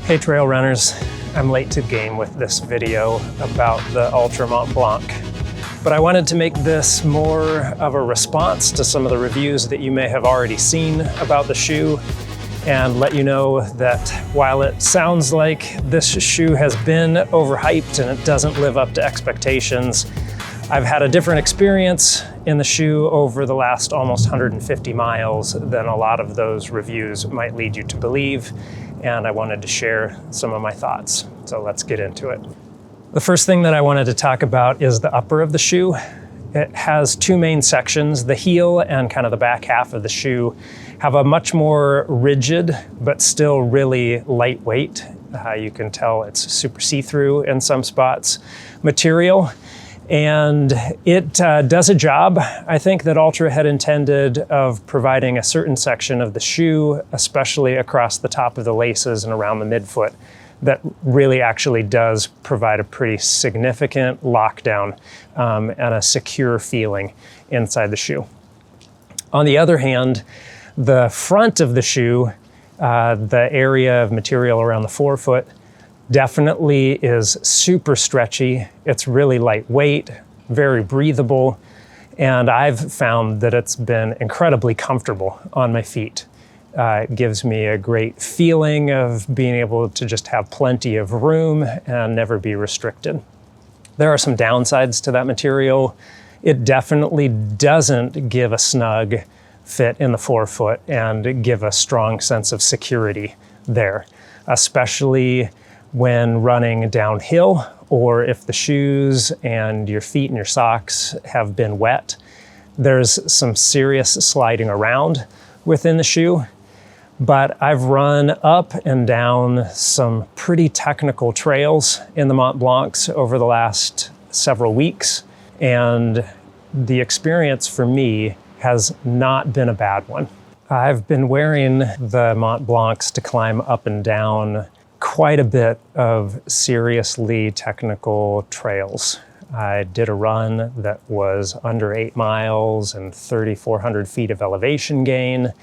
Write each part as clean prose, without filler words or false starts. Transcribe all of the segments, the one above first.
Hey trail runners, I'm late to the game with this video about the Ultra Mont Blanc, but I wanted to make this more of a response to some of the reviews that you may have already seen about the shoe and let you know that while it sounds like this shoe has been overhyped and it doesn't live up to expectations, I've had a different experience in the shoe over the last almost 150 miles than a lot of those reviews might lead you to believe, and I wanted to share some of my thoughts. So let's get into it. The first thing that I wanted to talk about is the upper of the shoe. It has two main sections. The heel and kind of the back half of the shoe have a much more rigid, but still really lightweight. You can tell it's super see-through in some spots material. And it does a job, I think, that Altra had intended of providing a certain section of the shoe, especially across the top of the laces and around the midfoot, that really actually does provide a pretty significant lockdown and a secure feeling inside the shoe. On the other hand, the front of the shoe, the area of material around the forefoot, definitely is super stretchy. It's really lightweight, very breathable, and I've found that it's been incredibly comfortable on my feet. It gives me a great feeling of being able to just have plenty of room and never be restricted. There are some downsides to that material. It definitely doesn't give a snug fit in the forefoot and give a strong sense of security there, especially when running downhill, or if the shoes and your feet and your socks have been wet. There's some serious sliding around within the shoe, but I've run up and down some pretty technical trails in the Mont Blancs over the last several weeks, and the experience for me has not been a bad one. I've been wearing the Mont Blancs to climb up and down quite a bit of seriously technical trails. I did a run that was under 8 miles and 3,400 feet of elevation gain.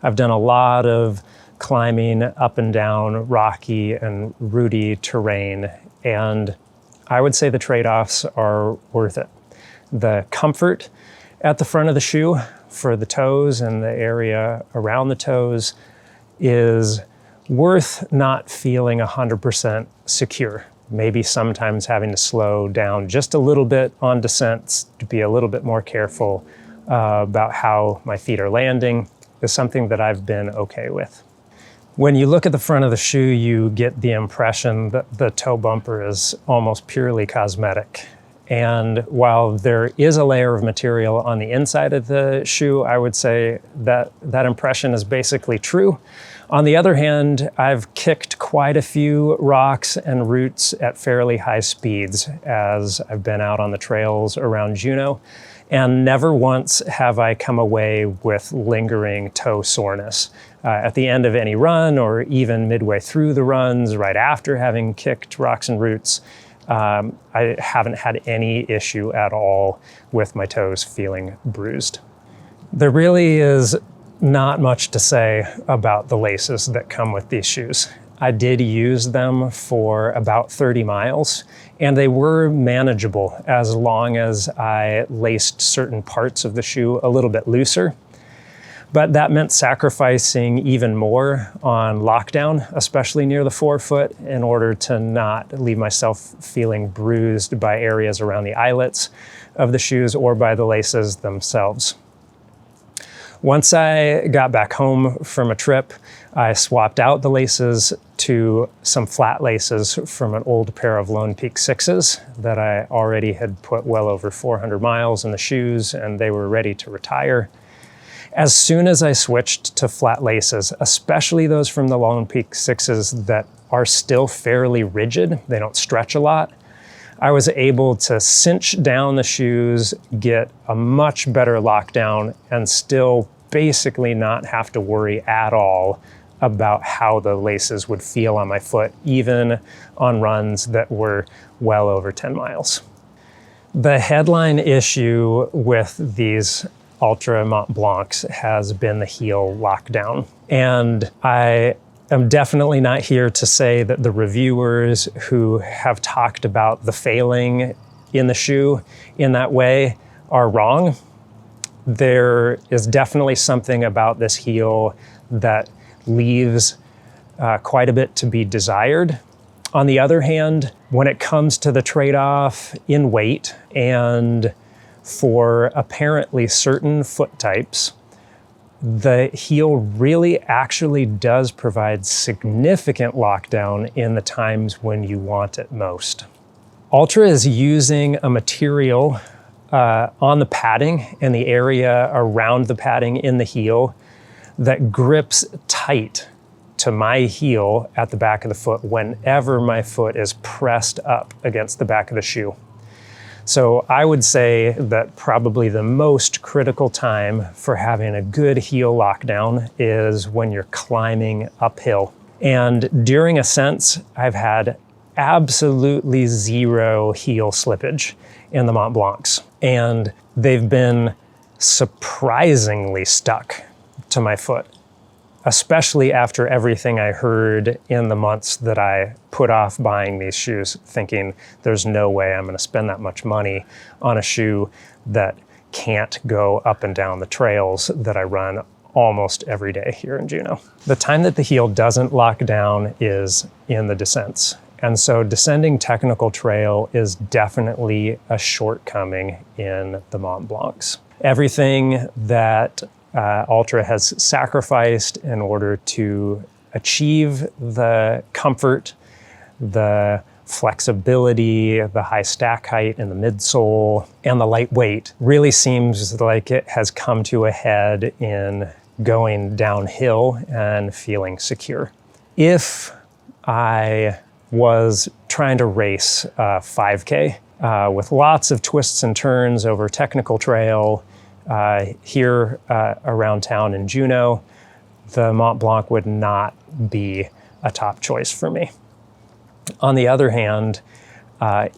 I've done a lot of climbing up and down rocky and rooty terrain, and I would say the trade-offs are worth it. The comfort at the front of the shoe for the toes and the area around the toes is worth not feeling 100% secure. Maybe sometimes having to slow down just a little bit on descents to be a little bit more careful about how my feet are landing is something that I've been okay with. When you look at the front of the shoe, you get the impression that the toe bumper is almost purely cosmetic. And while there is a layer of material on the inside of the shoe, I would say that that impression is basically true. On the other hand, I've kicked quite a few rocks and roots at fairly high speeds as I've been out on the trails around Juneau, and never once have I come away with lingering toe soreness. At the end of any run, or even midway through the runs, right after having kicked rocks and roots, I haven't had any issue at all with my toes feeling bruised. There really is not much to say about the laces that come with these shoes. I did use them for about 30 miles, and they were manageable as long as I laced certain parts of the shoe a little bit looser. But that meant sacrificing even more on lockdown, especially near the forefoot, in order to not leave myself feeling bruised by areas around the eyelets of the shoes or by the laces themselves. Once I got back home from a trip, I swapped out the laces to some flat laces from an old pair of Lone Peak 6s that I already had put well over 400 miles in the shoes, and they were ready to retire. As soon as I switched to flat laces, especially those from the Lone Peak 6s that are still fairly rigid, they don't stretch a lot, I was able to cinch down the shoes, get a much better lockdown, and still basically not have to worry at all about how the laces would feel on my foot, even on runs that were well over 10 miles. The headline issue with these Ultra Mont Blancs has been the heel lockdown. And I I'm definitely not here to say that the reviewers who have talked about the failing in the shoe in that way are wrong. There is definitely something about this heel that leaves quite a bit to be desired. On the other hand, when it comes to the trade-off in weight and for apparently certain foot types, the heel really actually does provide significant lockdown in the times when you want it most. Altra is using a material on the padding and the area around the padding in the heel that grips tight to my heel at the back of the foot whenever my foot is pressed up against the back of the shoe. So I would say that probably the most critical time for having a good heel lockdown is when you're climbing uphill. And during ascents, I've had absolutely zero heel slippage in the Mont Blancs. And they've been surprisingly stuck to my foot, especially after everything I heard in the months that I put off buying these shoes, thinking there's no way I'm gonna spend that much money on a shoe that can't go up and down the trails that I run almost every day here in Juneau. The time that the heel doesn't lock down is in the descents. And so descending technical trail is definitely a shortcoming in the Mont Blancs. Everything that Altra has sacrificed in order to achieve the comfort, the flexibility, the high stack height in the midsole, and the lightweight really seems like it has come to a head in going downhill and feeling secure. If I was trying to race a 5K with lots of twists and turns over technical trail here around town in Juneau, the Mont Blanc would not be a top choice for me. On the other hand,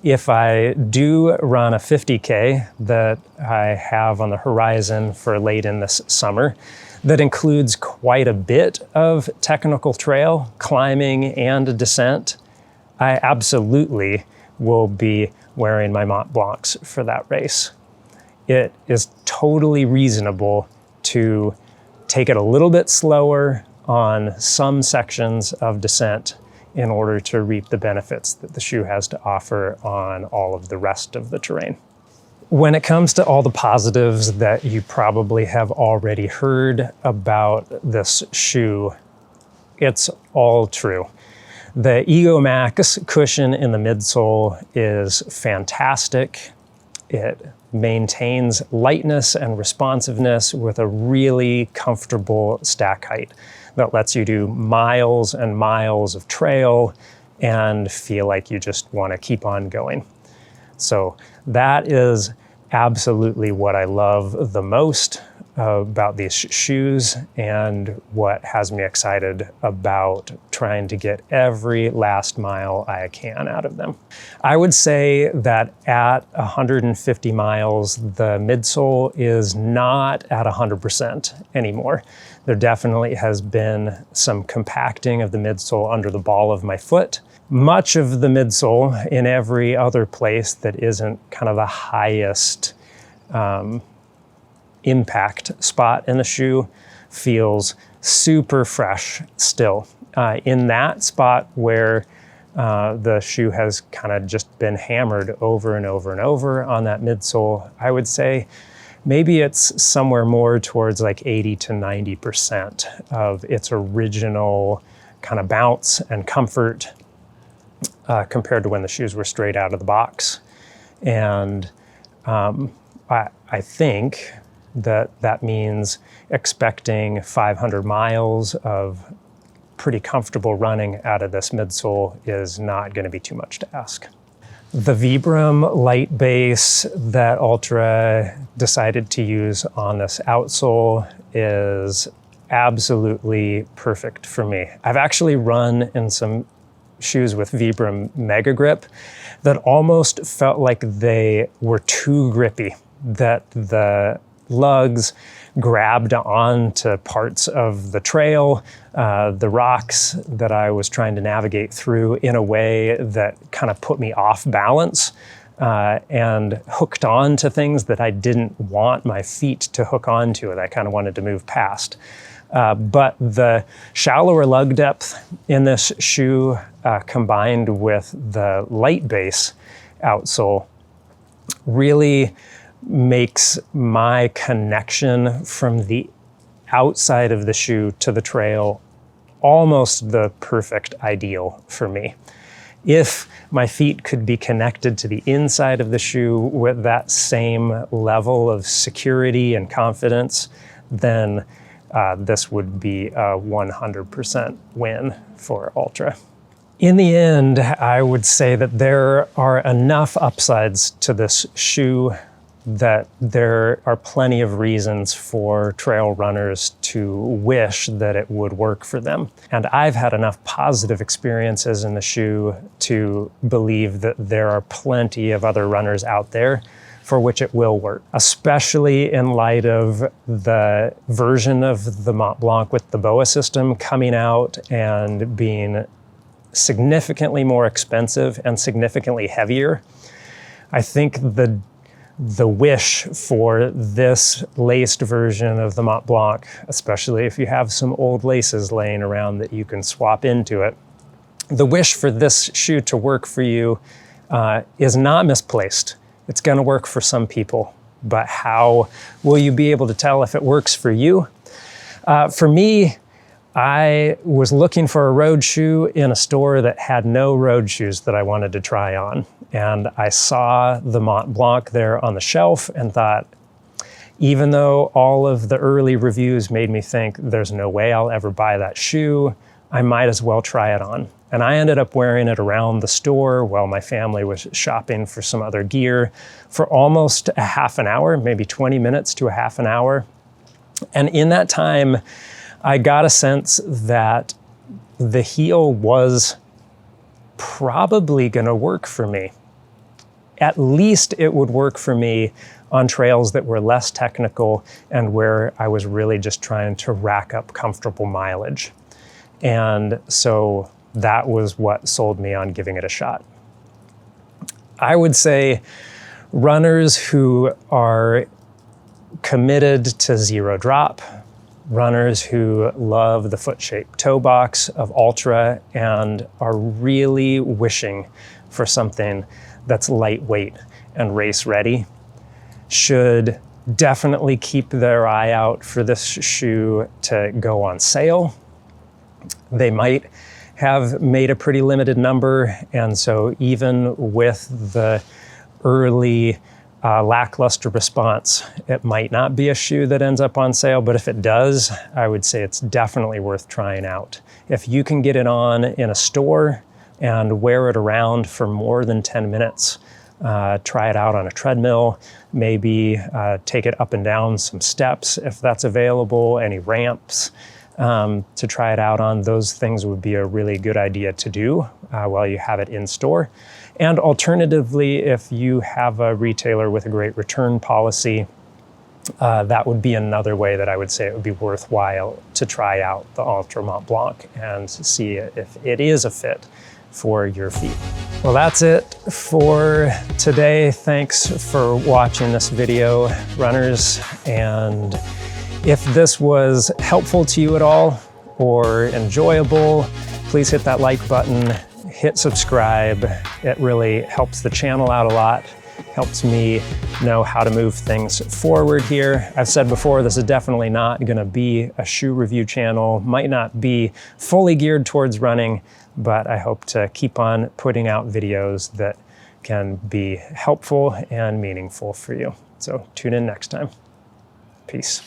if I do run a 50K that I have on the horizon for late in this summer, that includes quite a bit of technical trail, climbing, and a descent, I absolutely will be wearing my Mont Blancs for that race. It is totally reasonable to take it a little bit slower on some sections of descent in order to reap the benefits that the shoe has to offer on all of the rest of the terrain. When it comes to all the positives that you probably have already heard about this shoe, it's all true. The Ego Max cushion in the midsole is fantastic. It maintains lightness and responsiveness with a really comfortable stack height that lets you do miles and miles of trail and feel like you just want to keep on going. So that is absolutely what I love the most about these shoes and what has me excited about trying to get every last mile I can out of them. I would say that at 150 miles, the midsole is not at 100% anymore. There definitely has been some compacting of the midsole under the ball of my foot. Much of the midsole in every other place that isn't kind of the highest impact spot in the shoe feels super fresh still. In that spot where the shoe has kind of just been hammered over and over and over on that midsole, I would say maybe it's somewhere more towards like 80 to 90% of its original kind of bounce and comfort compared to when the shoes were straight out of the box. And I think that means expecting 500 miles of pretty comfortable running out of this midsole is not going to be too much to ask. The Vibram light base that Altra decided to use on this outsole is absolutely perfect for me. I've actually run in some shoes with Vibram Mega Grip that almost felt like they were too grippy, that the lugs, grabbed onto parts of the trail, the rocks that I was trying to navigate through in a way that kind of put me off balance, and hooked on to things that I didn't want my feet to hook onto, and I kind of wanted to move past. But the shallower lug depth in this shoe, combined with the light base outsole, really makes my connection from the outside of the shoe to the trail almost the perfect ideal for me. If my feet could be connected to the inside of the shoe with that same level of security and confidence, then this would be a 100% win for Altra. In the end, I would say that there are enough upsides to this shoe that there are plenty of reasons for trail runners to wish that it would work for them. And I've had enough positive experiences in the shoe to believe that there are plenty of other runners out there for which it will work, especially in light of the version of the Mont Blanc with the BOA system coming out and being significantly more expensive and significantly heavier. I think the wish for this laced version of the Mont Blanc, especially if you have some old laces laying around that you can swap into it, the wish for this shoe to work for you is not misplaced. It's going to work for some people, but how will you be able to tell if it works for you? For me, I was looking for a road shoe in a store that had no road shoes that I wanted to try on. And I saw the Mont Blanc there on the shelf and thought, even though all of the early reviews made me think there's no way I'll ever buy that shoe, I might as well try it on. And I ended up wearing it around the store while my family was shopping for some other gear for almost a half an hour, maybe 20 minutes to a half an hour. And in that time, I got a sense that the heel was probably going to work for me. At least it would work for me on trails that were less technical and where I was really just trying to rack up comfortable mileage. And so that was what sold me on giving it a shot. I would say runners who are committed to zero drop, runners who love the foot-shaped toe box of Altra and are really wishing for something that's lightweight and race ready should definitely keep their eye out for this shoe to go on sale. They might have made a pretty limited number, and so even with the early lackluster response, it might not be a shoe that ends up on sale, but if it does, I would say it's definitely worth trying out. If you can get it on in a store and wear it around for more than 10 minutes, try it out on a treadmill, maybe take it up and down some steps if that's available, any ramps to try it out on, those things would be a really good idea to do while you have it in store. And alternatively, if you have a retailer with a great return policy, that would be another way that I would say it would be worthwhile to try out the Altra Mont Blanc and see if it is a fit for your feet. Well, that's it for today. Thanks for watching this video, runners. And if this was helpful to you at all or enjoyable, please hit that like button, hit subscribe. It really helps the channel out a lot, helps me know how to move things forward here. I've said before, this is definitely not gonna be a shoe review channel, might not be fully geared towards running, but I hope to keep on putting out videos that can be helpful and meaningful for you. So tune in next time. Peace.